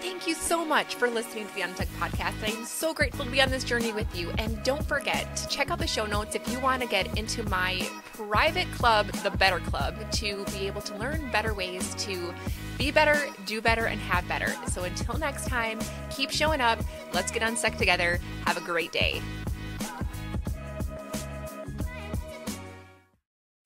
Thank you so much for listening to the Unstuck Podcast. I'm so grateful to be on this journey with you. And don't forget to check out the show notes if you want to get into my private club, the Better Club, to be able to learn better ways to be better, do better, and have better. So until next time, keep showing up. Let's get unstuck together. Have a great day.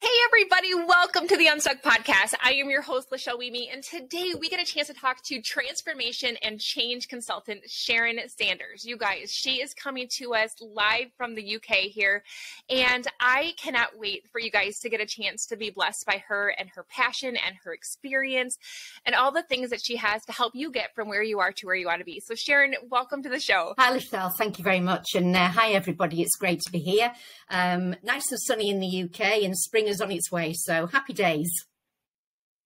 Hey everybody, welcome to the Unstuck Podcast. I am your host, LaChellewieme, and today we get a chance to talk to transformation and change consultant Sharon Sanders. You guys, she is coming to us live from the UK here, and I cannot wait for you guys to get a chance to be blessed by her and her passion and her experience and all the things that she has to help you get from where you are to where you want to be. So Sharon, welcome to the show. Hi Lachelle, thank you very much, and hi everybody, it's great to be here. Nice and sunny in the UK, and spring is on its way, so happy days.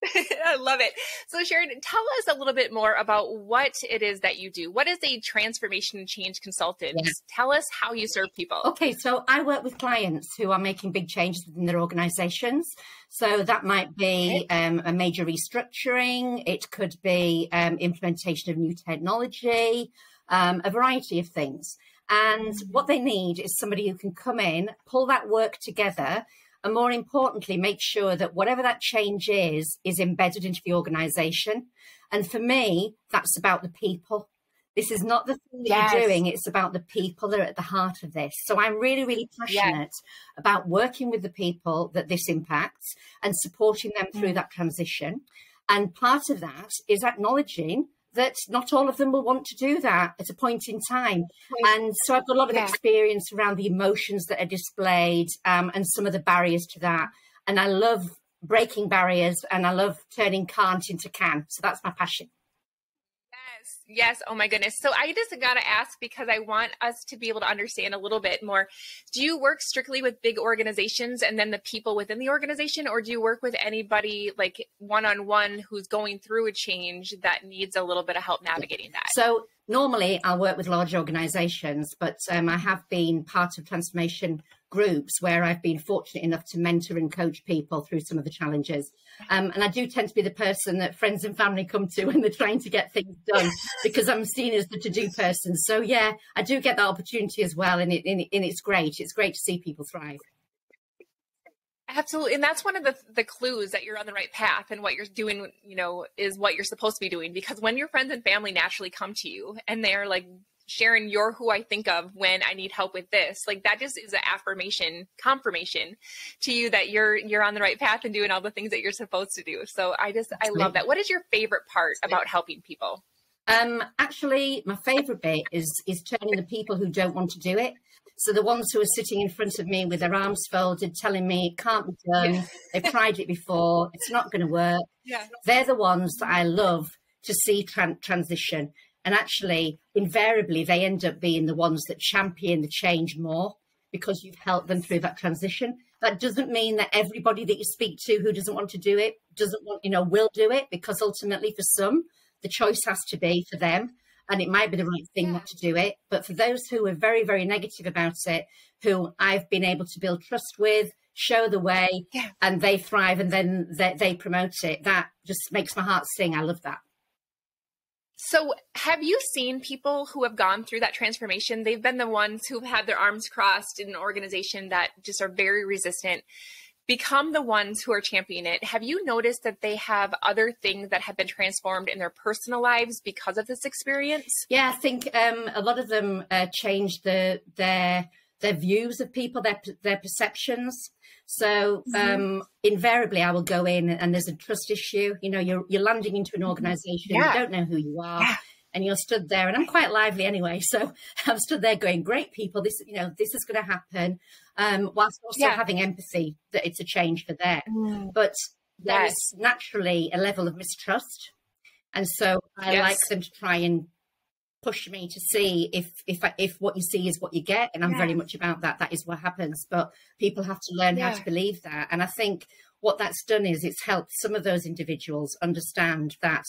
I love it. So Sharon, tell us a little bit more about what it is that you do. What is a transformation and change consultant? Yeah. Tell us how you serve people. Okay, so I work with clients who are making big changes within their organizations. So that might be a major restructuring. It could be implementation of new technology, a variety of things. And what they need is somebody who can come in, pull that work together, and more importantly, make sure that whatever that change is embedded into the organization. And for me, that's about the people. This is not the thing that you're doing. It's about the people that are at the heart of this. So I'm really, really passionate about working with the people that this impacts and supporting them through that transition. And part of that is acknowledging that not all of them will want to do that at a point in time. And so I've got a lot of experience around the emotions that are displayed and some of the barriers to that. And I love breaking barriers, and I love turning can't into can. So that's my passion. Yes. Oh my goodness. So I just got to ask, because I want us to be able to understand a little bit more. Do you work strictly with big organizations and then the people within the organization, or do you work with anybody like one-on-one who's going through a change that needs a little bit of help navigating that? So normally I work with large organizations, but I have been part of transformation groups where I've been fortunate enough to mentor and coach people through some of the challenges. And I do tend to be the person that friends and family come to when they're trying to get things done, because I'm seen as the to-do person. So yeah, I do get that opportunity as well. And it's great. It's great to see people thrive. Absolutely. And that's one of the clues that you're on the right path, and what you're doing, is what you're supposed to be doing. Because when your friends and family naturally come to you and they're like, Sharon, you're who I think of when I need help with this. Like, that just is an confirmation to you that you're on the right path and doing all the things that you're supposed to do. So I love that. What is your favorite part about helping people? Actually, my favorite bit is turning the people who don't want to do it. So the ones who are sitting in front of me with their arms folded, telling me it can't be done. They've tried it before. It's not going to work. They're the ones that I love to see transition. And actually, invariably, they end up being the ones that champion the change more, because you've helped them through that transition. That doesn't mean that everybody that you speak to who doesn't want to do it, will do it, because ultimately for some, the choice has to be for them. And it might be the right thing not to do it. But for those who are very, very negative about it, who I've been able to build trust with, show the way, and they thrive, and then they promote it, that just makes my heart sing. I love that. So have you seen people who have gone through that transformation? They've been the ones who've had their arms crossed in an organization that just are very resistant, become the ones who are championing it. Have you noticed that they have other things that have been transformed in their personal lives because of this experience? Yeah, I think a lot of them changed their views of people, their perceptions. So invariably, I will go in and there's a trust issue. You're landing into an organization, you don't know who you are, and you're stood there. And I'm quite lively anyway, so I'm stood there going, "Great people, this is going to happen," whilst also having empathy that it's a change for them. But there is naturally a level of mistrust, and so I like them to try and push me to see if what you see is what you get. And I'm very much about that. That is what happens. But people have to learn how to believe that. And I think what that's done is it's helped some of those individuals understand that,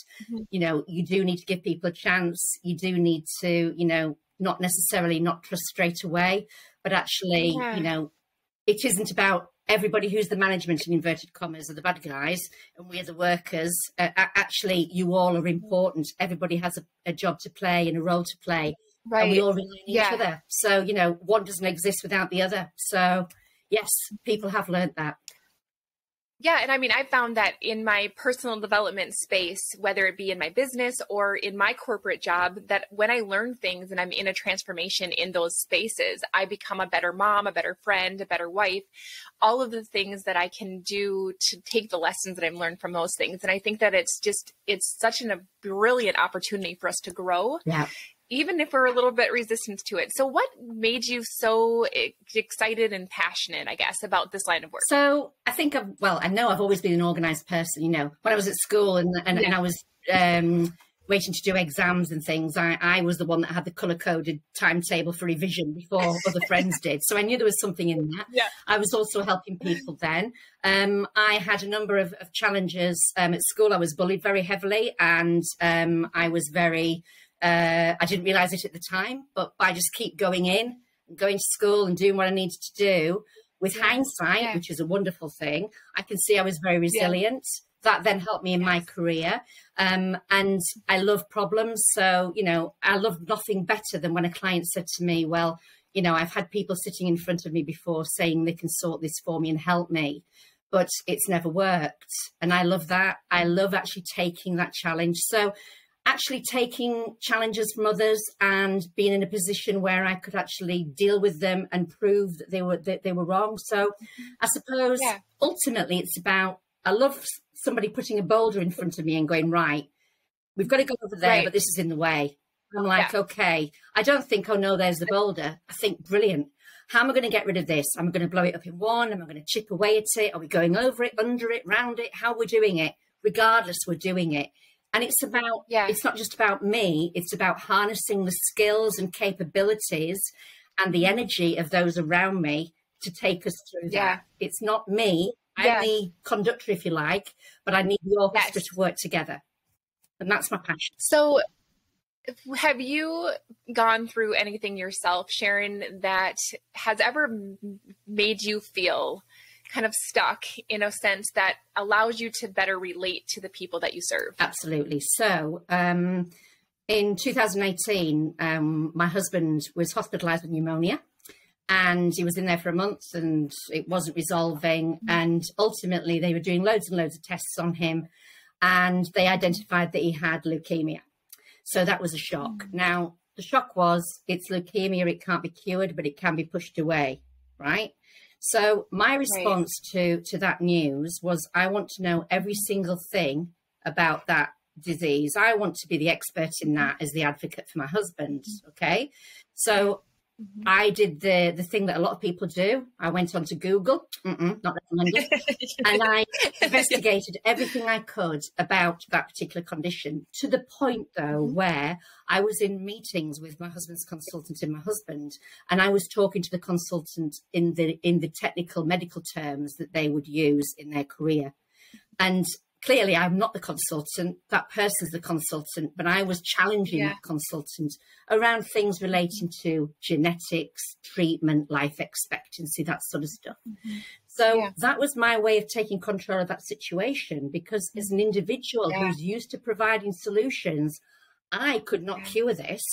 you do need to give people a chance. You do need to, not necessarily not trust straight away, but actually, it isn't about everybody who's the management in inverted commas are the bad guys, and we're the workers. Actually, you all are important. Everybody has a job to play and a role to play, and we all rely on each other. So, you know, one doesn't exist without the other. So, yes, people have learned that. Yeah. And I mean, I found that in my personal development space, whether it be in my business or in my corporate job, that when I learn things and I'm in a transformation in those spaces, I become a better mom, a better friend, a better wife, all of the things that I can do to take the lessons that I've learned from those things. And I think that it's such a brilliant opportunity for us to grow. Yeah. Even if we're a little bit resistant to it. So what made you so excited and passionate, I guess, about this line of work? So I think, I know I've always been an organized person. You know, when I was at school and I was waiting to do exams and things, I was the one that had the color-coded timetable for revision before other friends did. So I knew there was something in that. Yeah. I was also helping people then. I had a number of challenges. At school, I was bullied very heavily, and I was very... I didn't realize it at the time, but I just keep going to school and doing what I needed to do. With hindsight, which is a wonderful thing, I can see I was very resilient. That then helped me in my career. And I love problems. So, you know, I love nothing better than when a client said to me, well, you know, I've had people sitting in front of me before saying they can sort this for me and help me, but it's never worked. And I love that. I love actually taking that challenge. So actually taking challenges from others and being in a position where I could actually deal with them and prove that they were wrong. So I suppose ultimately it's about, I love somebody putting a boulder in front of me and going, right, we've got to go over there, but this is in the way. I'm like, okay, I don't think, oh no, there's the boulder. I think, brilliant. How am I going to get rid of this? Am I going to blow it up in one? Am I going to chip away at it? Are we going over it, under it, round it? How are we doing it? Regardless, we're doing it. And it's about, it's not just about me, it's about harnessing the skills and capabilities and the energy of those around me to take us through that. It's not me, I'm the conductor, if you like, but I need the orchestra to work together. And that's my passion. So have you gone through anything yourself, Sharon, that has ever made you feel kind of stuck in a sense that allows you to better relate to the people that you serve? Absolutely. So in 2018, my husband was hospitalized with pneumonia, and he was in there for a month and it wasn't resolving. And ultimately they were doing loads and loads of tests on him, and they identified that he had leukemia. So that was a shock. Now, the shock was, it's leukemia, it can't be cured, but it can be pushed away, right? So my response to that news was, I want to know every single thing about that disease. I want to be the expert in that as the advocate for my husband. Okay. So I did the thing that a lot of people do. I went onto Google, not recommended, and I investigated everything I could about that particular condition, to the point, though, where I was in meetings with my husband's consultant and my husband, and I was talking to the consultant in the technical medical terms that they would use in their career. And clearly, I'm not the consultant, that person's the consultant, but I was challenging that consultant around things relating to genetics, treatment, life expectancy, that sort of stuff. So that was my way of taking control of that situation, because as an individual who's used to providing solutions, I could not cure this.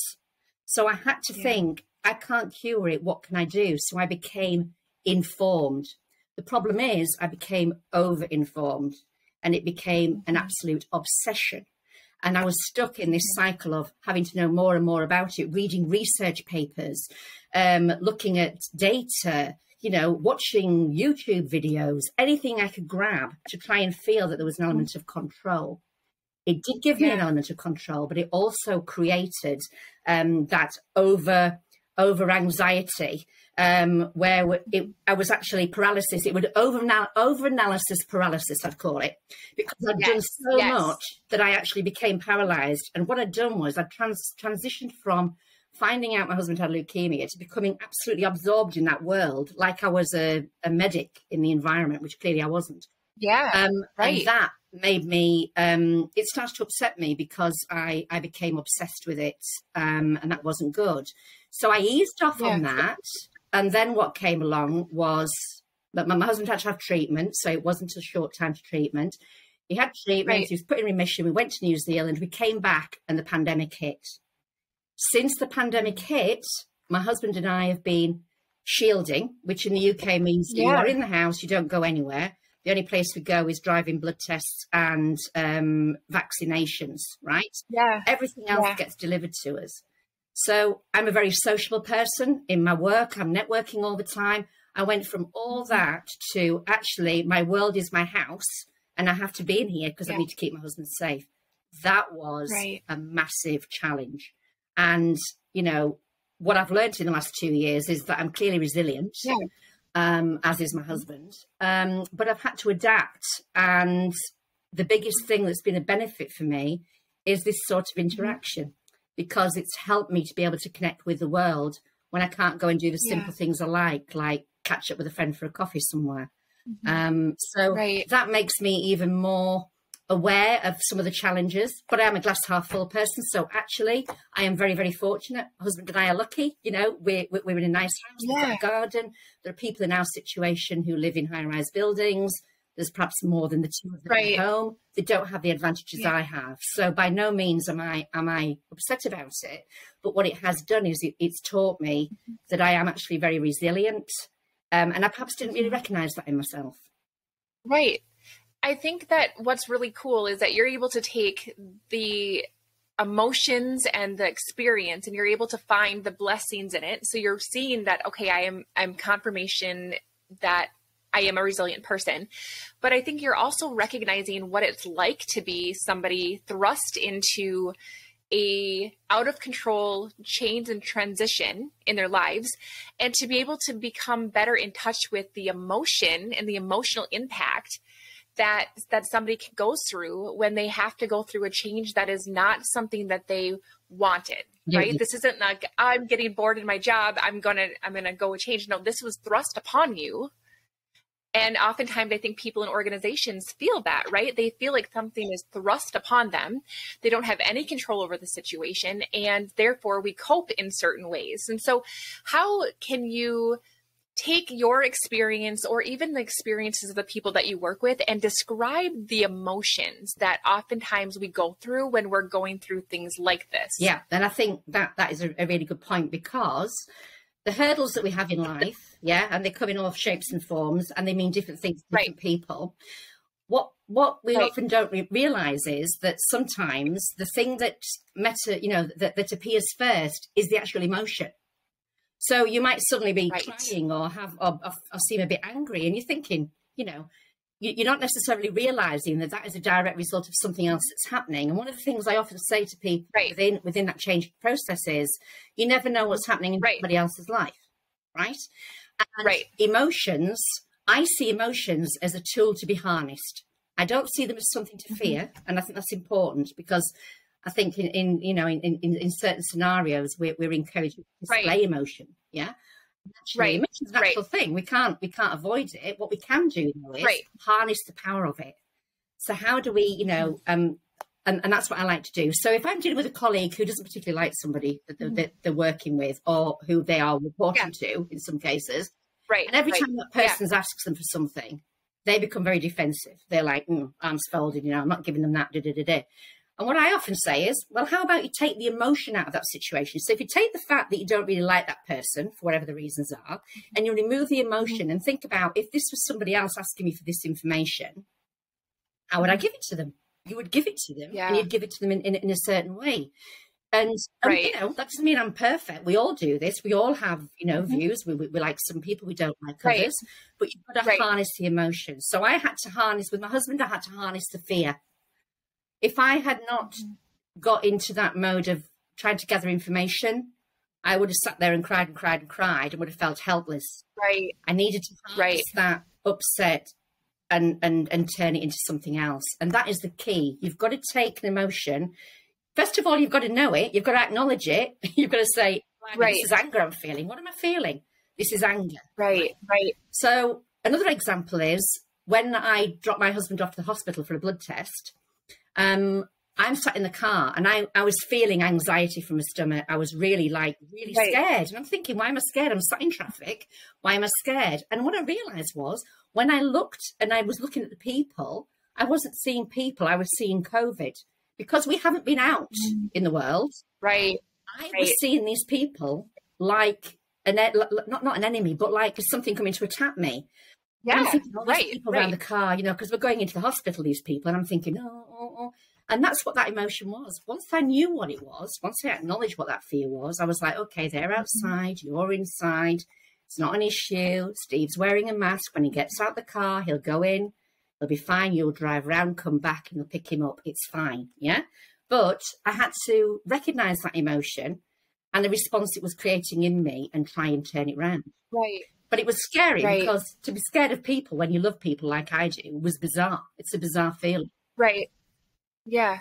So I had to think, I can't cure it, what can I do? So I became informed. The problem is I became over-informed. And it became an absolute obsession. And I was stuck in this cycle of having to know more and more about it, reading research papers, looking at data, you know, watching YouTube videos, anything I could grab to try and feel that there was an element of control. It did give me an element of control, but it also created that over anxiety, where I was actually paralysis. It would over-analysis paralysis, I'd call it, because I'd done so much that I actually became paralyzed. And what I'd done was I'd transitioned from finding out my husband had leukemia to becoming absolutely absorbed in that world, like I was a medic in the environment, which clearly I wasn't. And that made me, it started to upset me, because I became obsessed with it, and that wasn't good. So I eased off on that. And then what came along was But my husband had to have treatment, so it wasn't a short time to treatment. He had treatment, he was put in remission, we went to New Zealand, we came back and the pandemic hit. Since the pandemic hit, my husband and I have been shielding, which in the UK means you are in the house, you don't go anywhere. The only place we go is driving blood tests and vaccinations, right? Yeah. Everything else gets delivered to us. So I'm a very sociable person in my work. I'm networking all the time. I went from all that to actually my world is my house and I have to be in here because I need to keep my husband safe. That was a massive challenge. And, you know, what I've learned in the last 2 years is that I'm clearly resilient, as is my husband. But I've had to adapt. And the biggest thing that's been a benefit for me is this sort of interaction, because it's helped me to be able to connect with the world when I can't go and do the simple things I like catch up with a friend for a coffee somewhere. So that makes me even more aware of some of the challenges, but I am a glass half full person. So actually I am very, very fortunate. My husband and I are lucky, you know, we're in a nice house, we've got a garden. There are people in our situation who live in high-rise buildings. There's perhaps more than the two of them at home. They don't have the advantages I have. So by no means am I upset about it. But what it has done is it's taught me that I am actually very resilient. And I perhaps didn't really recognize that in myself. Right. I think that what's really cool is that you're able to take the emotions and the experience and you're able to find the blessings in it. So you're seeing that, okay, I'm confirmation that I am a resilient person. But I think you're also recognizing what it's like to be somebody thrust into a out of control change and transition in their lives, and to be able to become better in touch with the emotion and the emotional impact that somebody go through when they have to go through a change that is not something that they wanted, right? This isn't like, I'm getting bored in my job, I'm gonna go change. No, this was thrust upon you. And oftentimes I think people in organizations feel that, right? They feel like something is thrust upon them. They don't have any control over the situation, and therefore we cope in certain ways. And so how can you take your experience or even the experiences of the people that you work with and describe the emotions that oftentimes we go through when we're going through things like this? Yeah, and I think that is a really good point, because the hurdles that we have in life, and they come in all shapes and forms, and they mean different things to different people. What we often don't realize is that sometimes the thing that that appears first is the actual emotion. So you might suddenly be crying or seem a bit angry, and you're thinking, you know, you're not necessarily realizing that is a direct result of something else that's happening. And one of the things I often say to people within that change process is, you never know what's happening in somebody else's life, right? And emotions, I see emotions as a tool to be harnessed. I don't see them as something to fear, and I think that's important, because I think in certain scenarios we're encouraged to display emotion. Yeah. Actually, emotion's a natural thing. We can't avoid it. What we can do though is harness the power of it. So how do we, and that's what I like to do. So if I'm dealing with a colleague who doesn't particularly like somebody that they're working with, or who they are reporting to in some cases, and every time that person asks them for something, they become very defensive. They're like, arms folded, I'm not giving them that, And what I often say is, well, how about you take the emotion out of that situation? So if you take the fact that you don't really like that person, for whatever the reasons are, and you remove the emotion and think about, if this was somebody else asking me for this information, how would I give it to them? You would give it to them, and you'd give it to them in a certain way. And that doesn't mean I'm perfect. We all do this. We all have, views. We like some people, we don't like others. But you've got to harness the emotion. So I had to harness, with my husband, I had to harness the fear. If I had not got into that mode of trying to gather information, I would have sat there and cried and cried and cried and would have felt helpless. I needed to harness that upset and turn it into something else. And that is the key. You've got to take an emotion. First of all, you've got to know it. You've got to acknowledge it. You've got to say, this is anger I'm feeling. What am I feeling? This is anger. So another example is when I dropped my husband off to the hospital for a blood test, I'm sat in the car and I was feeling anxiety from my stomach. I was really scared. And I'm thinking, why am I scared? I'm sat in traffic. Why am I scared? And what I realized was when I looked and I was looking at the people, I wasn't seeing people. I was seeing COVID because we haven't been out in the world. Right. I was seeing these people like not an enemy, but like something coming to attack me. Yeah. And I'm thinking, these people around the car, because we're going into the hospital, these people. And I'm thinking, oh. And that's what that emotion was. Once I knew what it was, once I acknowledged what that fear was, I was like, okay, they're outside, you're inside. It's not an issue. Steve's wearing a mask. When he gets out the car, he'll go in. He'll be fine. You'll drive around, come back, and you'll pick him up. It's fine. Yeah. But I had to recognize that emotion and the response it was creating in me and try and turn it around. Right. But it was scary because to be scared of people when you love people like I do was bizarre. It's a bizarre feeling. Right. Yeah.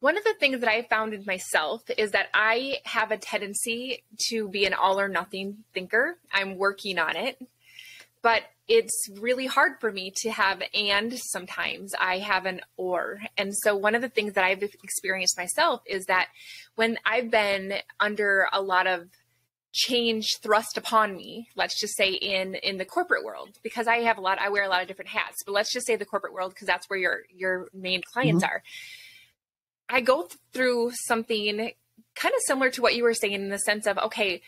One of the things that I found in myself is that I have a tendency to be an all or nothing thinker. I'm working on it, but it's really hard for me to have and sometimes I have an or. And so one of the things that I've experienced myself is that when I've been under a lot of change thrust upon me, let's just say in the corporate world, because I wear a lot of different hats, but let's just say the corporate world, because that's where your main clients are. I go through something kind of similar to what you were saying in the sense of, okay,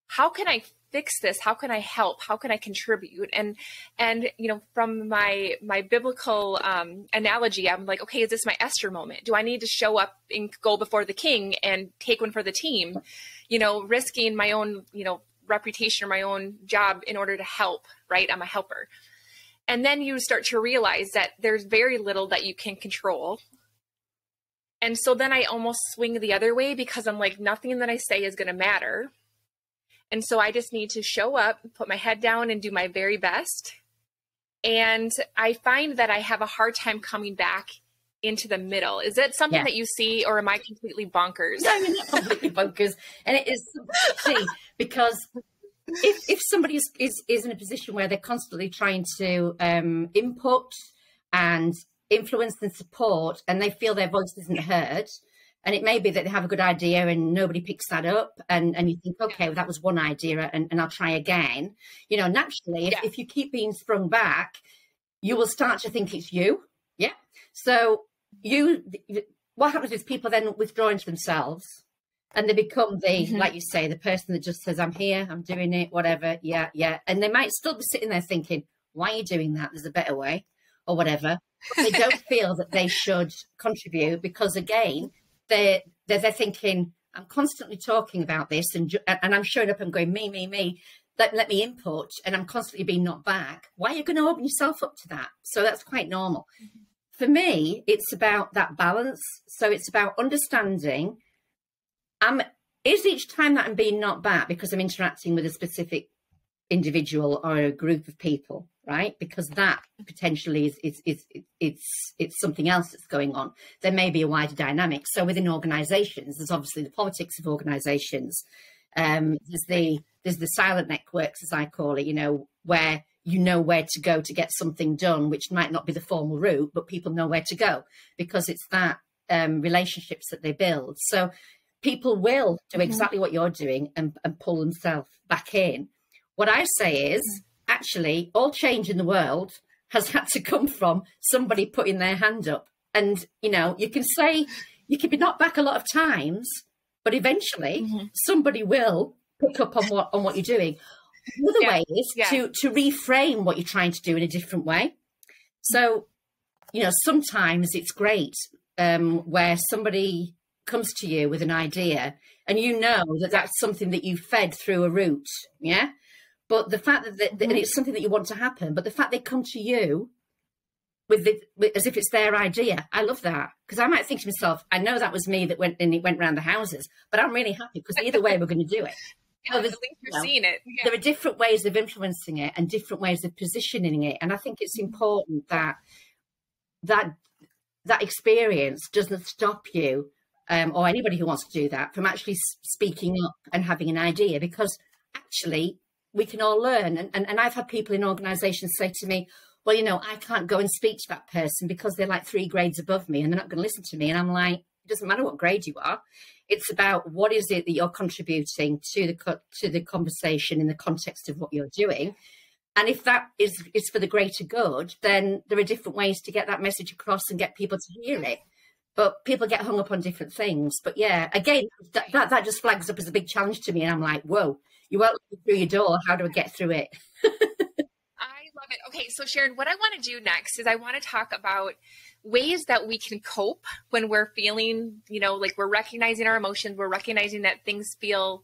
how can I fix this? How can I help? How can I contribute? And from my biblical analogy, I'm like, okay, is this my Esther moment? Do I need to show up and go before the king and take one for the team? Risking my own, reputation or my own job in order to help, right? I'm a helper. And then you start to realize that there's very little that you can control. And so then I almost swing the other way because I'm like, nothing that I say is going to matter. And so I just need to show up, put my head down and do my very best. And I find that I have a hard time coming back into the middle. Is that something that you see, or am I completely bonkers? No, you're not completely bonkers. And it is see, because if somebody is in a position where they're constantly trying to input and influence and support, and they feel their voice isn't heard, and it may be that they have a good idea and nobody picks that up, and you think, okay, well, that was one idea and I'll try again. Naturally, if you keep being sprung back, you will start to think it's you. Yeah. So what happens is people then withdraw into themselves and they become like you say, the person that just says, I'm here, I'm doing it, whatever. Yeah. And they might still be sitting there thinking, why are you doing that? There's a better way or whatever. But they don't feel that they should contribute because, again, they're thinking, I'm constantly talking about this and I'm showing up and going, me, let me input, and I'm constantly being knocked back. Why are you going to open yourself up to that? So that's quite normal. For me, it's about that balance. So it's about understanding, is each time that I'm being knocked back because I'm interacting with a specific individual or a group of people, right? Because that potentially it's something else that's going on. There may be a wider dynamic. So within organisations, there's obviously the politics of organisations. There's the silent networks, as I call it, where you know where to go to get something done, which might not be the formal route, but people know where to go because it's that relationships that they build. So people will do exactly what you're doing and pull themselves back in. What I say is, actually, all change in the world has had to come from somebody putting their hand up. And, you can be knocked back a lot of times, but eventually somebody will pick up on what you're doing. The other way is to reframe what you're trying to do in a different way. So, sometimes it's great where somebody comes to you with an idea and that's something that you fed through a route, yeah? But the fact that it's something that you want to happen, but the fact they come to you as if it's their idea, I love that. Because I might think to myself, I know that was me that went around the houses, but I'm really happy because either way we're going to do it. At least you're seeing it. Yeah. There are different ways of influencing it and different ways of positioning it. And I think it's important that experience doesn't stop you or anybody who wants to do that from actually speaking up and having an idea, because actually we can all learn. And I've had people in organisations say to me, well, I can't go and speak to that person because they're like 3 grades above me and they're not going to listen to me. And I'm like, It doesn't matter what grade you are. It's about what is it that you're contributing to the conversation in the context of what you're doing. And if that is for the greater good, then there are different ways to get that message across and get people to hear it. But people get hung up on different things. But yeah, again, that just flags up as a big challenge to me. And I'm like, whoa, you won't let me through your door. How do I get through it? I love it. Okay, so Sharon, what I want to do next is I want to talk about ways that we can cope when we're feeling, like we're recognizing our emotions, we're recognizing that things feel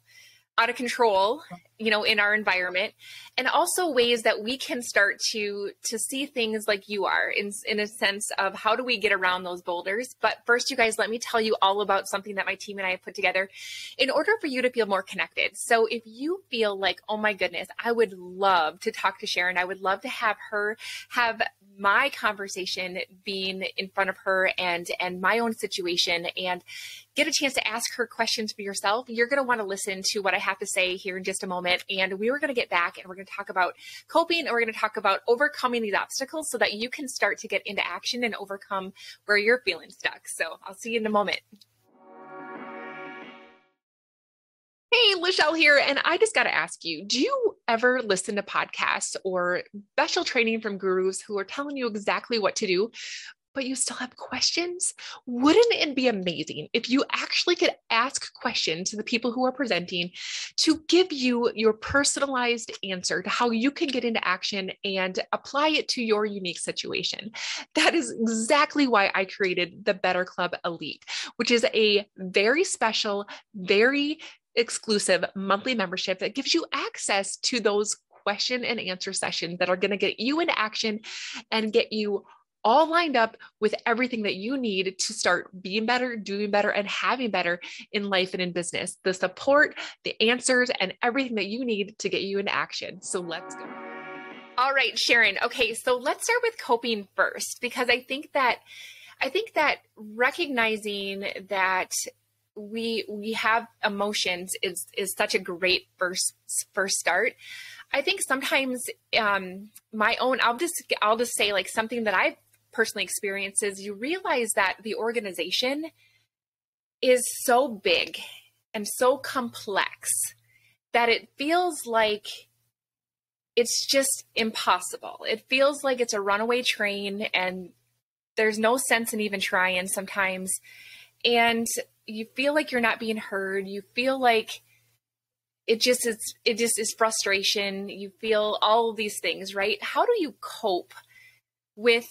out of control, in our environment, and also ways that we can start to see things like you are in a sense of how do we get around those boulders. But first, you guys, let me tell you all about something that my team and I have put together in order for you to feel more connected. So if you feel like, oh my goodness, I would love to talk to Sharon, I would love to have her have my conversation being in front of her and my own situation, and get a chance to ask her questions for yourself, you're going to want to listen to what I have to say here in just a moment. And we were going to get back and we're going to talk about coping, and we're going to talk about overcoming these obstacles so that you can start to get into action and overcome where you're feeling stuck. So I'll see you in a moment. Hey, Lachelle here. And I just got to ask you, do you ever listen to podcasts or special training from gurus who are telling you exactly what to do, but you still have questions? Wouldn't it be amazing if you actually could ask questions to the people who are presenting to give you your personalized answer to how you can get into action and apply it to your unique situation? That is exactly why I created the Better Club Elite, which is a very special, very exclusive monthly membership that gives you access to those question and answer sessions that are going to get you into action and get you all lined up with everything that you need to start being better, doing better, and having better in life and in business. The support, the answers, and everything that you need to get you into action. So let's go. All right, Sharon. Okay, so let's start with coping first, because I think that recognizing that we have emotions is such a great first start. I think sometimes I'll just say, like, something that I've personally experienced is you realize that the organization is so big and so complex that it feels like it's just impossible. It feels like it's a runaway train and there's no sense in even trying sometimes. And you feel like you're not being heard. You feel like it just is frustration. You feel all of these things, right? How do you cope with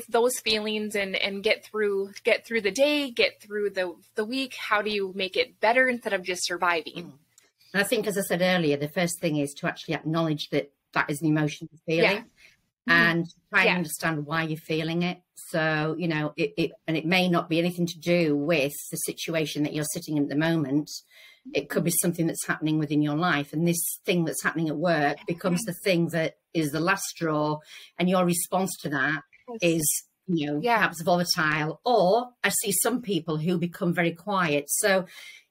those feelings and get through the day, get through the week? How do you make it better instead of just surviving? And I think, as I said earlier, the first thing is to actually acknowledge that is an emotion you're feeling. And try and understand why you're feeling it. So, it may not be anything to do with the situation that you're sitting in at the moment. It could be something that's happening within your life. And this thing that's happening at work becomes the thing that is the last straw. And your response to that is, perhaps volatile. Or I see some people who become very quiet. So,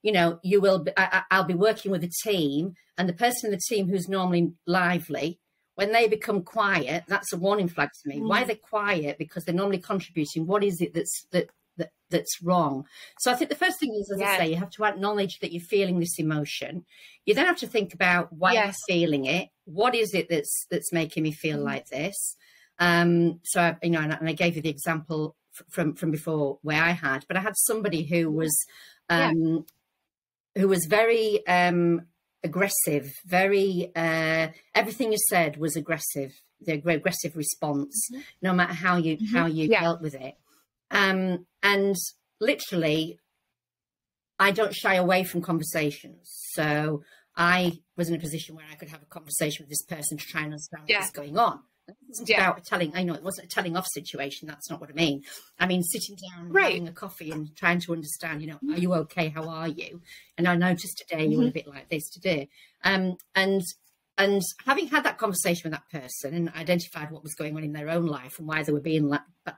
I'll be working with a team, and the person in the team who's normally lively, when they become quiet, that's a warning flag to me. Why are they quiet? Because they're normally contributing. What is it that's wrong? So I think the first thing is, as I say, you have to acknowledge that you're feeling this emotion. You then have to think about why you're feeling it. What is it that's making me feel like this? So and I gave you the example from before where I had somebody who was very aggressive, very everything you said was aggressive. The aggressive response, no matter how you dealt with it. And literally, I don't shy away from conversations. So I was in a position where I could have a conversation with this person to try and understand what's going on. It wasn't about telling. I know it wasn't a telling off situation. That's not what I mean. I mean sitting down, having a coffee, and trying to understand. Are you okay? How are you? And I noticed today you were a bit like this today. And having had that conversation with that person and identified what was going on in their own life and why they were being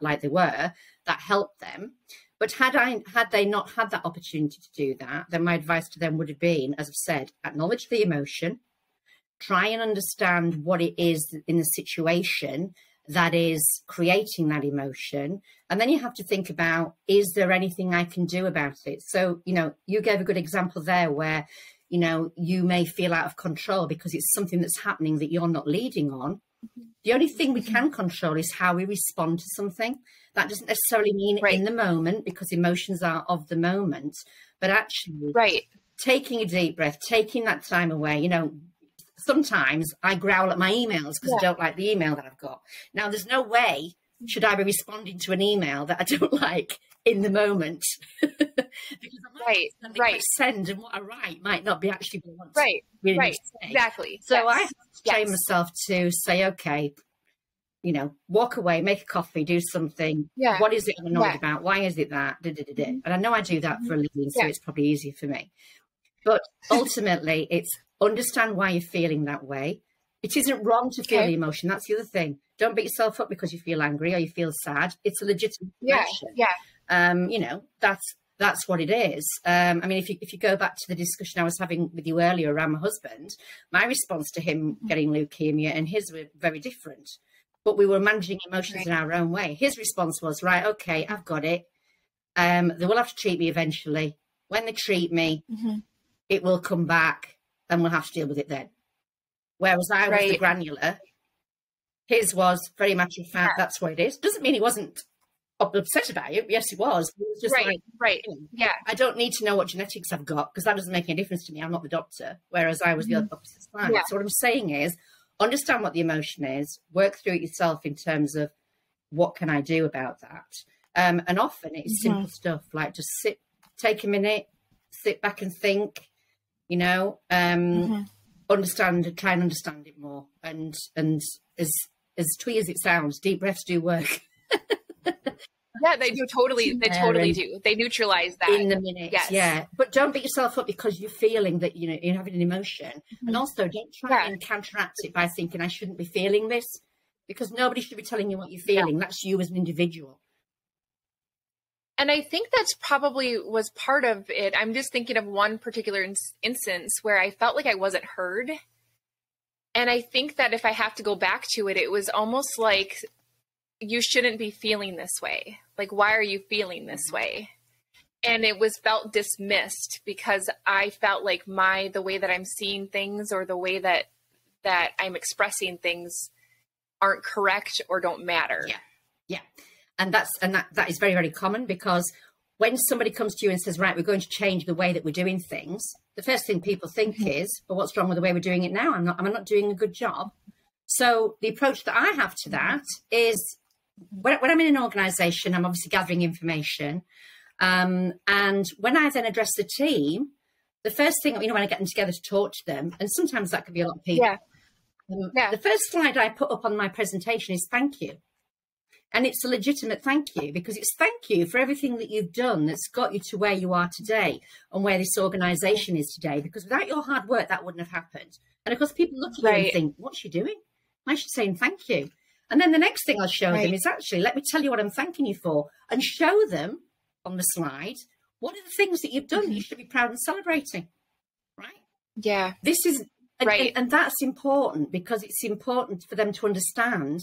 like they were, that helped them. But had they not had that opportunity to do that, then my advice to them would have been, as I've said, acknowledge the emotion. Try and understand what it is in the situation that is creating that emotion. And then you have to think about, is there anything I can do about it? So, you gave a good example there where, you may feel out of control because it's something that's happening that you're not leading on. The only thing we can control is how we respond to something. That doesn't necessarily mean in the moment, because emotions are of the moment, but actually taking a deep breath, taking that time away. Sometimes I growl at my emails because I don't like the email that I've got. Now, there's no way should I be responding to an email that I don't like in the moment. Because I might send, and what I write might not be actually what I want to really say. Exactly. So I have to train myself to say, okay, walk away, make a coffee, do something. What is it I'm annoyed about? Why is it that? And I know I do that for a living, so it's probably easier for me. But ultimately, it's understand why you're feeling that way. It isn't wrong to feel the emotion. That's the other thing. Don't beat yourself up because you feel angry or you feel sad. It's a legitimate emotion. That's what it is. I mean, if you go back to the discussion I was having with you earlier around my husband, my response to him getting leukemia and his were very different. But we were managing emotions in our own way. His response was, right, okay, I've got it. They will have to treat me eventually. When they treat me, it will come back and we'll have to deal with it then. Whereas I was the granular. His was very much in fact, that's what it is. Doesn't mean he wasn't upset about it. Yes, he was. It was just I don't need to know what genetics I've got because that doesn't make any difference to me. I'm not the doctor. Whereas I was the opposite side. So what I'm saying is, understand what the emotion is, work through it yourself in terms of what can I do about that. And often it's simple stuff like just take a minute, sit back and think, understand, try and understand it more. And as twee as it sounds, deep breaths do work. Yeah, they do totally. They totally do. They neutralize that in the minute. Yes. Yeah, but don't beat yourself up because you're feeling that you're having an emotion, and also don't try and counteract it by thinking I shouldn't be feeling this, because nobody should be telling you what you're feeling. That's you as an individual. And I think that's probably was part of it. I'm just thinking of one particular instance where I felt like I wasn't heard, and I think that if I have to go back to it, it was almost like, you shouldn't be feeling this way. Like, why are you feeling this way? And it was felt dismissed because I felt like the way that I'm seeing things or the way that I'm expressing things aren't correct or don't matter. Yeah. And that is very, very common, because when somebody comes to you and says, right, we're going to change the way that we're doing things, the first thing people think is, well, what's wrong with the way we're doing it now? Am I not doing a good job? So the approach that I have to that is, when I'm in an organisation, I'm obviously gathering information. And when I then address the team, the first thing, when I get them together to talk to them, and sometimes that could be a lot of people. The first slide I put up on my presentation is thank you. And it's a legitimate thank you, because it's thank you for everything that you've done that's got you to where you are today and where this organisation is today. Because without your hard work, that wouldn't have happened. And of course, people look at you and think, what's she doing? Why is she saying thank you? And then the next thing I'll show them is actually, let me tell you what I'm thanking you for, and show them on the slide, what are the things that you've done that you should be proud and celebrating, right? Yeah. This is, and that's important, because it's important for them to understand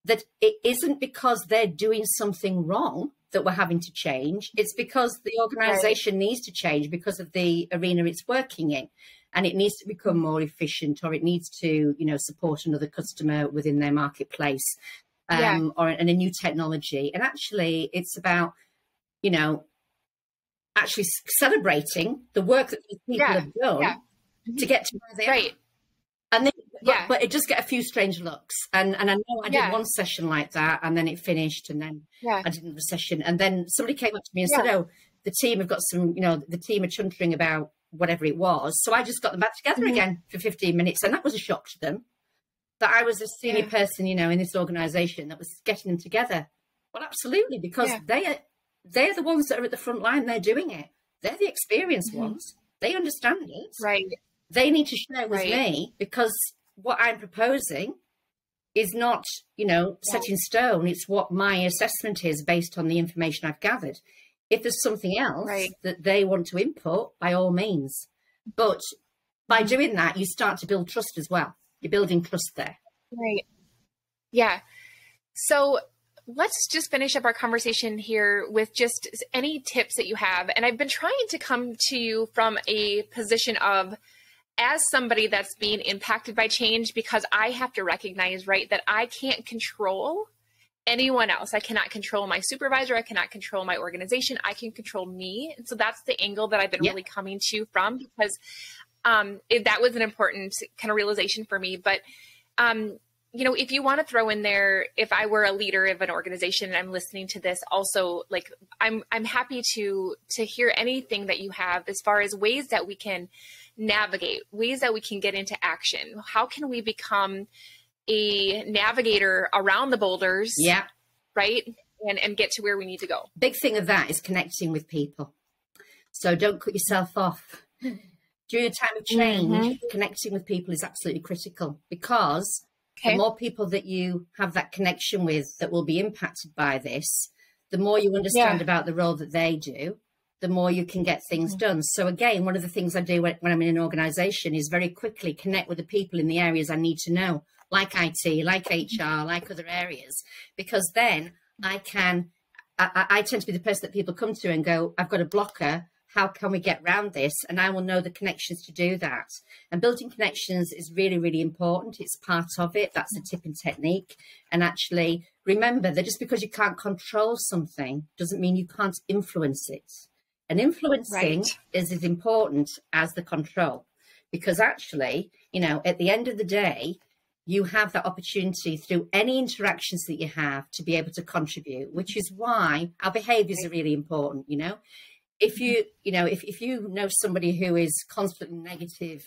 that it isn't because they're doing something wrong that we're having to change. It's because the organisation needs to change because of the arena it's working in. And it needs to become more efficient, or it needs to, support another customer within their marketplace, or a new technology. And actually, it's about, actually celebrating the work that these people have done to get to where they are. And then, but it just get a few strange looks. And I know I did one session like that, and then it finished, and then I did another session, and then somebody came up to me and said, "Oh, the team have got some, the team are chuntering about whatever it was." So I just got them back together again for 15 minutes. And that was a shock to them, that I was a senior person, in this organisation that was getting them together. Well, absolutely, because they're the ones that are at the front line. They're doing it. They're the experienced ones. They understand it. Right. They need to share with me, because what I'm proposing is not, set in stone. It's what my assessment is based on the information I've gathered. If there's something else that they want to input, by all means. But by doing that, you start to build trust as well. You're building trust there. Right. Yeah. So let's just finish up our conversation here with just any tips that you have. And I've been trying to come to you from a position of, as somebody that's being impacted by change, because I have to recognize, right, that I can't control anyone else. I cannot control my supervisor. I cannot control my organization. I can control me. And so that's the angle that I've been really coming to you from, because that was an important kind of realization for me. But, you know, if you want to throw in there, if I were a leader of an organization and I'm listening to this also, like, I'm happy to hear anything that you have as far as ways that we can navigate, ways that we can get into action. How can we become a navigator around the boulders? Yeah. Right. And get to where we need to go. Big thing of that is connecting with people. So don't cut yourself off. During a time of change, connecting with people is absolutely critical, because the more people that you have that connection with that will be impacted by this, the more you understand about the role that they do, the more you can get things done. So again, one of the things I do when I'm in an organization is very quickly connect with the people in the areas I need to know, like IT, like HR, like other areas, because then I tend to be the person that people come to and go, I've got a blocker. How can we get around this? And I will know the connections to do that. And building connections is really, really important. It's part of it. That's a tip and technique. And actually remember that just because you can't control something doesn't mean you can't influence it. And influencing is as important as the control, because actually, you know, at the end of the day, you have that opportunity through any interactions that you have to be able to contribute, which is why our behaviors are really important, you know. If you know somebody who is constantly negative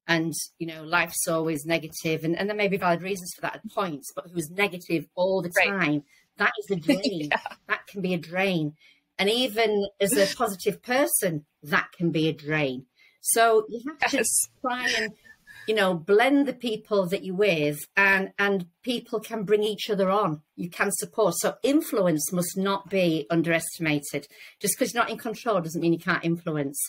and, you know, life's always negative, and there may be valid reasons for that at points, but who's negative all the time, that is a drain. That can be a drain. And even as a positive person, that can be a drain. So you have to try and, you know, blend the people that you're with, and people can bring each other on. You can support. So influence must not be underestimated. Just because you're not in control doesn't mean you can't influence.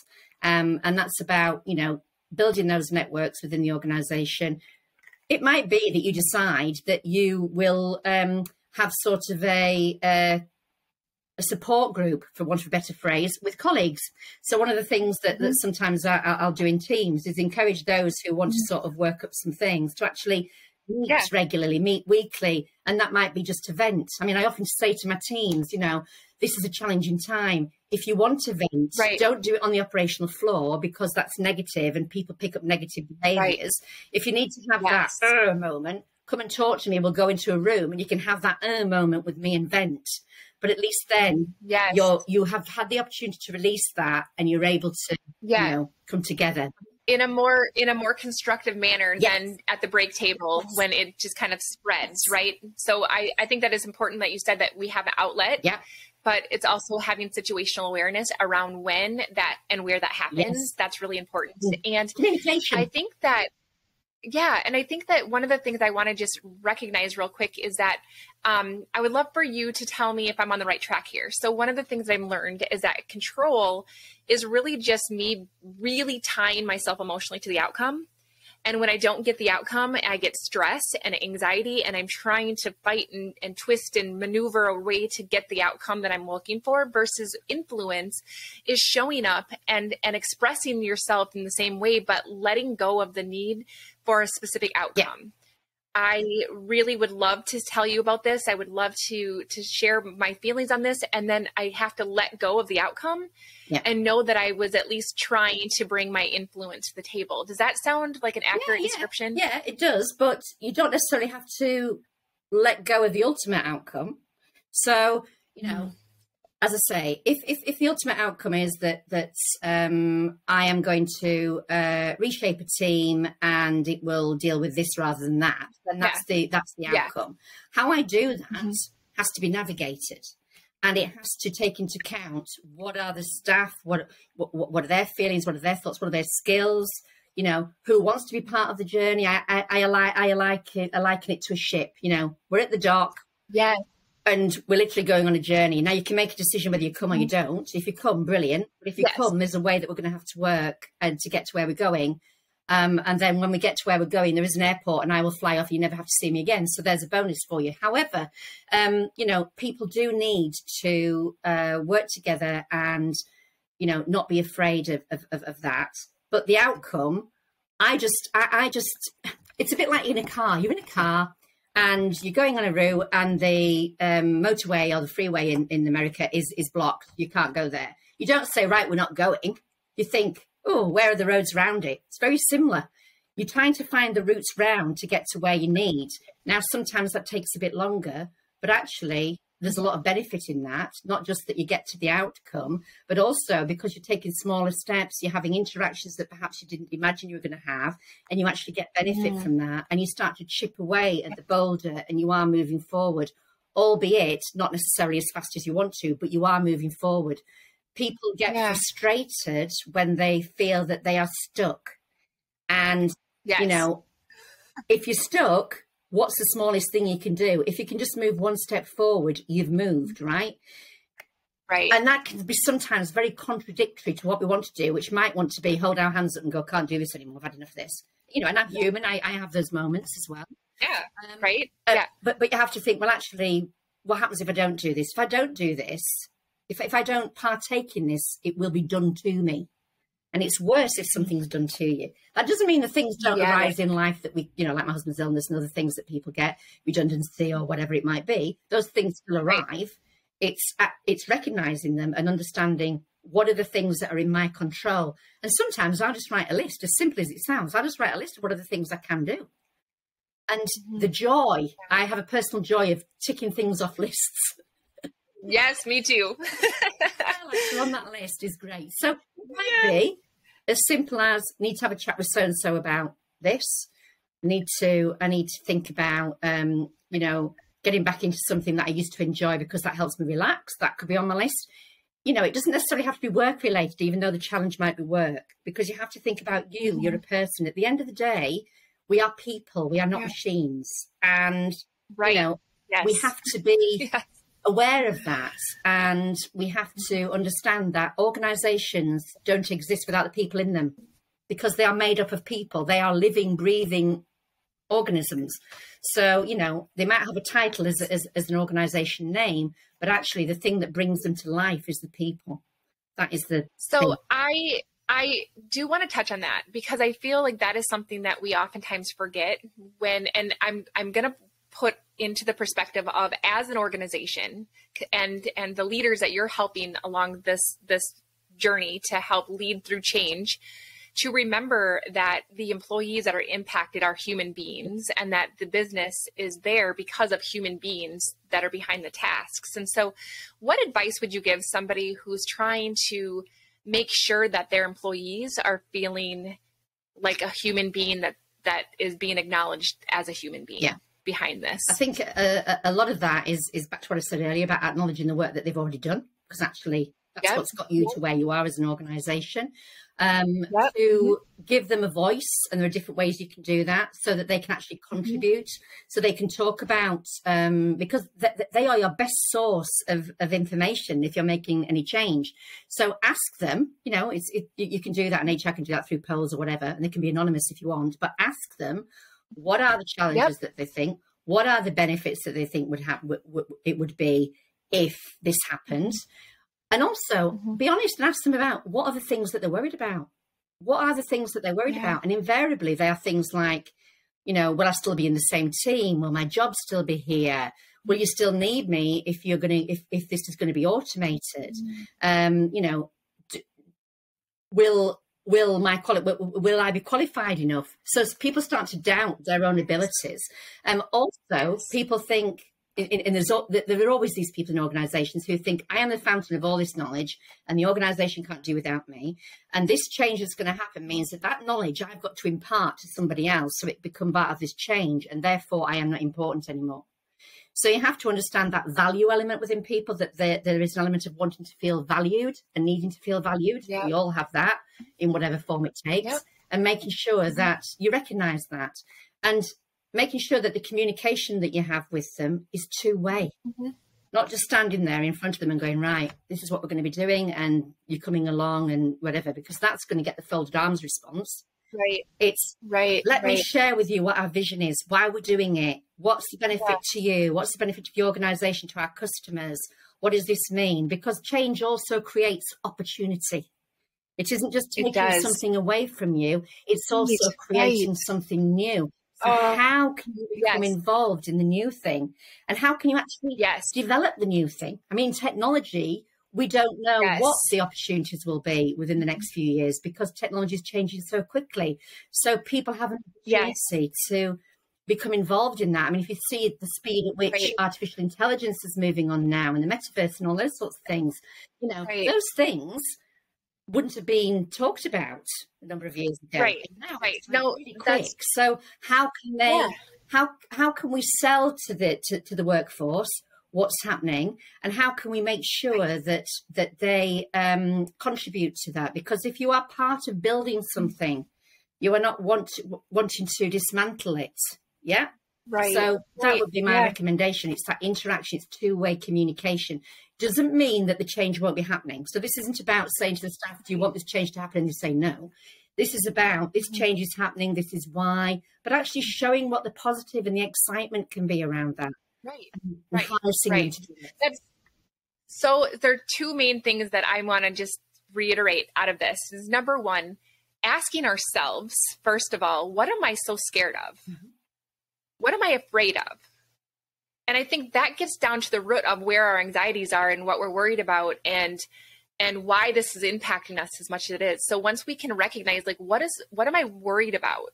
And that's about, you know, building those networks within the organization. It might be that you decide that you will have sort of a support group, for want of a better phrase, with colleagues. So one of the things that sometimes I'll do in teams is encourage those who want to sort of work up some things to actually meet regularly, meet weekly, and that might be just to vent. I mean, I often say to my teams, you know, this is a challenging time. If you want to vent, don't do it on the operational floor, because that's negative and people pick up negative behaviours. If you need to have that moment, come and talk to me. We'll go into a room and you can have that moment with me and vent. But at least then you have had the opportunity to release that, and you're able to, you know, come together in a more constructive manner than at the break table when it just kind of spreads, right? So I think that is important that you said that we have an outlet, but it's also having situational awareness around when that and where that happens. That's really important. And communication. I think that and I think that one of the things I want to just recognize real quick is that I would love for you to tell me if I'm on the right track here. So one of the things I've learned is that control is really just me really tying myself emotionally to the outcome. And when I don't get the outcome, I get stress and anxiety, and I'm trying to fight and twist and maneuver a way to get the outcome that I'm looking for, versus influence is showing up and expressing yourself in the same way, but letting go of the need for a specific outcome. I really would love to tell you about this. I would love to share my feelings on this. And then I have to let go of the outcome and know that I was at least trying to bring my influence to the table. Does that sound like an accurate description? Yeah, it does. But you don't necessarily have to let go of the ultimate outcome. So, you know, as I say, if the ultimate outcome is that I am going to reshape a team and it will deal with this rather than that, then that's the outcome. How I do that has to be navigated, and it has to take into account what are the staff, what are their feelings, what are their thoughts, what are their skills. You know, who wants to be part of the journey? I liken it to a ship. You know, we're at the dock. Yeah. And we're literally going on a journey. Now you can make a decision whether you come or you don't. If you come, brilliant. But if you come, there's a way that we're going to have to work and to get to where we're going. And then when we get to where we're going, there is an airport and I will fly off. You never have to see me again. So there's a bonus for you. However, people do need to work together and, not be afraid of that. But the outcome, I just, it's a bit like in a car. You're in a car and you're going on a route and the motorway or the freeway in America is blocked. You can't go there. You don't say, right, we're not going. You think, oh, where are the roads around it? It's very similar. You're trying to find the routes round to get to where you need. Now, sometimes that takes a bit longer, but actually there's a lot of benefit in that, not just that you get to the outcome, but also because you're taking smaller steps, you're having interactions that perhaps you didn't imagine you were going to have, and you actually get benefit from that, and you start to chip away at the boulder and you are moving forward, albeit not necessarily as fast as you want to, but you are moving forward. People get frustrated when they feel that they are stuck. And, if you're stuck, what's the smallest thing you can do? If you can just move one step forward, you've moved, right? Right. And that can be sometimes very contradictory to what we want to do, which might want to be hold our hands up and go, can't do this anymore, I've had enough of this. And I'm human, I have those moments as well. Yeah, right? But you have to think, well, actually, what happens if I don't do this? If I don't do this, if I don't partake in this, it will be done to me. And it's worse if something's done to you. That doesn't mean that things don't arise in life that we, like my husband's illness and other things that people get, redundancy or whatever it might be. Those things will arrive. Right. It's recognizing them and understanding what are the things that are in my control. And sometimes I'll just write a list, as simple as it sounds. I'll just write a list of what are the things I can do. And the joy, I have a personal joy of ticking things off lists. Yes, me too. On that list is great. So it might be as simple as need to have a chat with so-and-so about this. I need to think about, getting back into something that I used to enjoy because that helps me relax. That could be on my list. It doesn't necessarily have to be work related, even though the challenge might be work, because you have to think about you. You're a person. At the end of the day, we are people. We are not machines. And, we have to be aware of that, and we have to understand that organizations don't exist without the people in them, because they are made up of people. They are living, breathing organisms. So, they might have a title as an organization name, but actually the thing that brings them to life is the people. That is the thing. I do want to touch on that, because I feel like that is something that we oftentimes forget and I'm going to put into the perspective of, as an organization and the leaders that you're helping along this journey to help lead through change, to remember that the employees that are impacted are human beings, and that the business is there because of human beings that are behind the tasks. And so what advice would you give somebody who's trying to make sure that their employees are feeling like a human being that is being acknowledged as a human being? Behind this? I think a lot of that is back to what I said earlier about acknowledging the work that they've already done, because actually that's what's got you to where you are as an organisation. To give them a voice, and there are different ways you can do that, so that they can actually contribute, so they can talk about, because they are your best source of information if you're making any change. So ask them, you can do that, and HR can do that through polls or whatever, and they can be anonymous if you want, but ask them, what are the challenges that they think? What are the benefits that they think it would be if this happened? And also be honest and ask them about what are the things that they're worried about. What are the things that they're worried about? And invariably they are things like, will I still be in the same team? Will my job still be here? Will you still need me if if this is going to be automated? Will I be qualified enough? So people start to doubt their own abilities. Also, people think, there are always these people in organisations who think, I am the fountain of all this knowledge and the organisation can't do without me. And this change that's going to happen means that knowledge I've got to impart to somebody else so it become part of this change, and therefore I am not important anymore. So you have to understand that value element within people, that there is an element of wanting to feel valued and needing to feel valued. We all have that in whatever form it takes, and making sure that you recognise that, and making sure that the communication that you have with them is two-way, not just standing there in front of them and going, right, this is what we're going to be doing and you're coming along and whatever, because that's going to get the folded arms response. Right. It's let me share with you what our vision is, why we're doing it, what's the benefit to you, what's the benefit to the organization, to our customers, what does this mean? Because change also creates opportunity. It isn't just taking something away from you, it's also creating something new. So how can you become involved in the new thing? And how can you actually develop the new thing? I mean, technology, we don't know what the opportunities will be within the next few years because technology is changing so quickly. So people have an opportunity to become involved in that. I mean, if you see the speed at which artificial intelligence is moving on now and the metaverse and all those sorts of things, you know, those things wouldn't have been talked about a number of years ago. No, really quick. So how can they? How can we sell to the workforce what's happening, and how can we make sure that they contribute to that? Because if you are part of building something, you are not wanting to dismantle it. Yeah. So that would be my recommendation. It's that interaction, it's two-way communication. Doesn't mean that the change won't be happening. So this isn't about saying to the staff, do you want this change to happen? And they say no. This is about, this change is happening, this is why, but actually showing what the positive and the excitement can be around that. So there are two main things that I want to just reiterate out of this. Is number one, asking ourselves, first of all, what am I so scared of? What am I afraid of? And I think that gets down to the root of where our anxieties are and what we're worried about and why this is impacting us as much as it is. So once we can recognize, like, what am I worried about?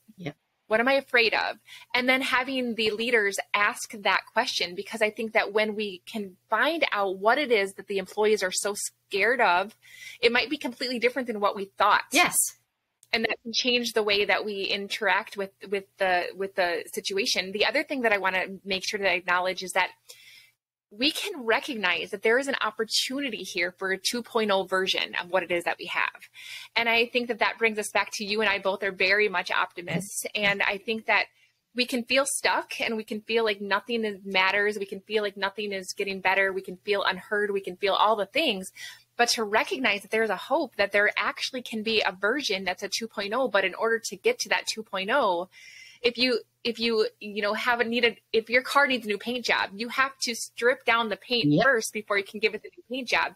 What am I afraid of? And then having the leaders ask that question, because I think that when we can find out what it is that the employees are so scared of, it might be completely different than what we thought. And that can change the way that we interact with the situation. The other thing that I want to make sure to acknowledge is that we can recognize that there is an opportunity here for a 2.0 version of what it is that we have. And I think that brings us back to you and I both are very much optimists. And I think that we can feel stuck and we can feel like nothing matters. We can feel like nothing is getting better. We can feel unheard. We can feel all the things. But to recognize that there's a hope that there actually can be a version that's a 2.0, but in order to get to that 2.0, if your car needs a new paint job, you have to strip down the paint first before you can give it the new paint job.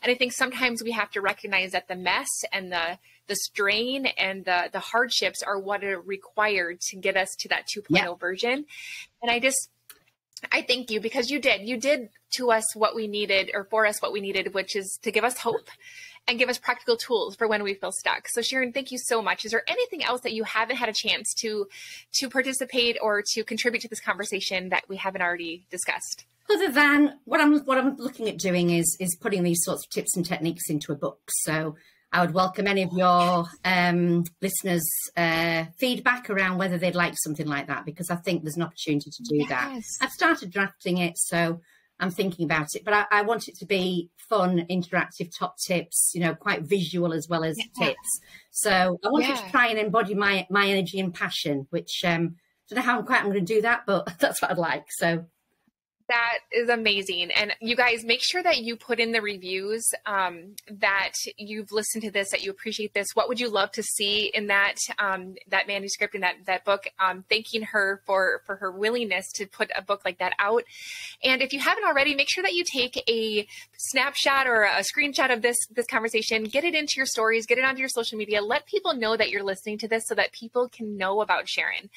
And I think sometimes we have to recognize that the mess and the strain and the hardships are what are required to get us to that 2.0 version. And I thank you because you did to us what we needed, or for us what we needed, which is to give us hope and give us practical tools for when we feel stuck. So Sharon, thank you so much. Is there anything else that you haven't had a chance to participate or to contribute to this conversation that we haven't already discussed? Other than what I'm looking at doing is putting these sorts of tips and techniques into a book. So I would welcome any of your listeners' feedback around whether they'd like something like that, because I think there's an opportunity to do that. I've started drafting it, so I'm thinking about it, but I want it to be fun, interactive, top tips, quite visual as well as tips. So I want to try and embody my energy and passion, which I don't know how I'm going to do that, but that's what I'd like. So that is amazing. And you guys, make sure that you put in the reviews that you've listened to this, that you appreciate this. What would you love to see in that manuscript, in that book? Thanking her for her willingness to put a book like that out. And if you haven't already, make sure that you take a snapshot or a screenshot of this conversation, get it into your stories, get it onto your social media, let people know that you're listening to this so that people can know about Sharon.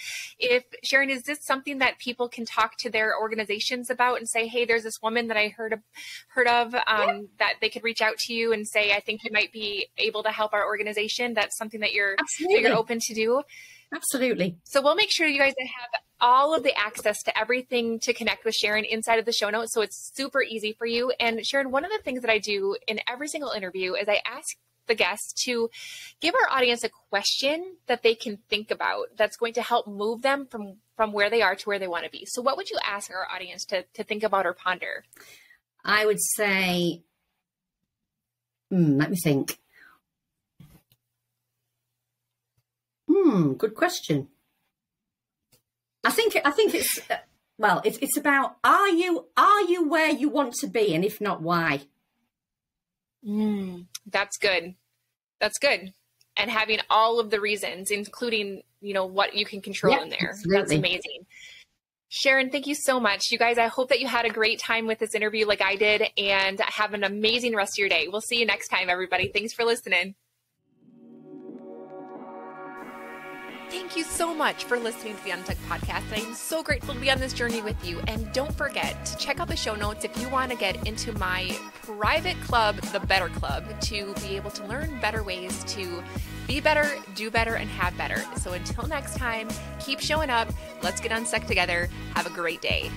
Sharon, is this something that people can talk to their organizations about and say, hey, there's this woman that I heard of that they could reach out to you and say, I think you might be able to help our organization? That's something that you're open to do? Absolutely. So we'll make sure you guys have all of the access to everything to connect with Sharon inside of the show notes. So it's super easy for you. And Sharon, one of the things that I do in every single interview is I ask the guests to give our audience a question that they can think about that's going to help move them from where they are to where they want to be. So what would you ask our audience to think about or ponder? I would say, let me think. Good question. I think it's it's about, are you where you want to be, and if not, why? That's good. That's good. and having all of the reasons, including, what you can control in there. Absolutely. That's amazing. Sharon, thank you so much. You guys, I hope that you had a great time with this interview like I did, and have an amazing rest of your day. We'll see you next time, everybody. Thanks for listening. Thank you so much for listening to the Unstuck Podcast. I'm so grateful to be on this journey with you. And don't forget to check out the show notes if you want to get into my private club, the Better Club, to be able to learn better ways to be better, do better, and have better. So until next time, keep showing up. Let's get unstuck together. Have a great day.